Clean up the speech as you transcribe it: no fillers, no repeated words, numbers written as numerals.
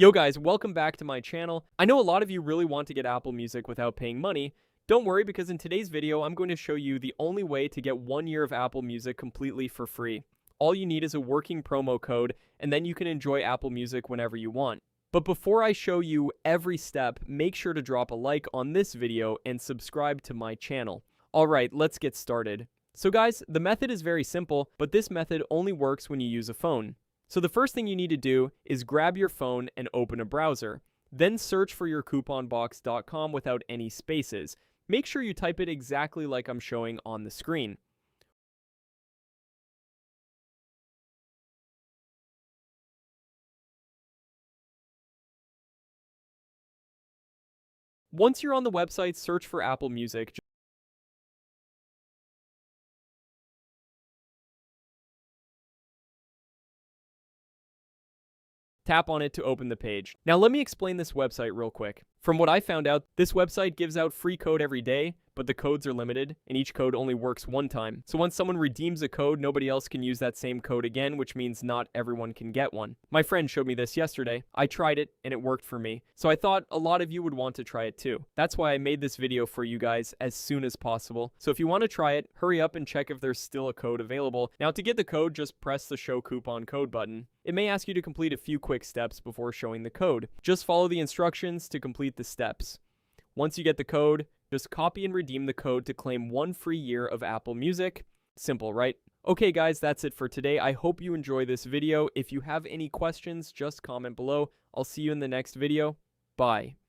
Yo guys, welcome back to my channel. I know a lot of you really want to get Apple Music without paying money. Don't worry, because in today's video, I'm going to show you the only way to get 1 year of Apple Music completely for free. All you need is a working promo code, and then you can enjoy Apple Music whenever you want. But before I show you every step, make sure to drop a like on this video and subscribe to my channel. Alright, let's get started. So guys, the method is very simple, but this method only works when you use a phone. So the first thing you need to do is grab your phone and open a browser. Then search for your couponbox.com without any spaces. Make sure you type it exactly like I'm showing on the screen. Once you're on the website, search for Apple Music. Tap on it to open the page. Now let me explain this website real quick. From what I found out, this website gives out free code every day, but the codes are limited, and each code only works one time. So once someone redeems a code, nobody else can use that same code again, which means not everyone can get one. My friend showed me this yesterday. I tried it, and it worked for me. So I thought a lot of you would want to try it too. That's why I made this video for you guys as soon as possible. So if you want to try it, hurry up and check if there's still a code available. Now to get the code, just press the Show Coupon Code button. It may ask you to complete a few quick steps before showing the code. Just follow the instructions to complete the steps. Once you get the code, just copy and redeem the code to claim 1 free year of Apple Music. Simple, right? Okay guys, that's it for today. I hope you enjoy this video. If you have any questions, just comment below. I'll see you in the next video. Bye.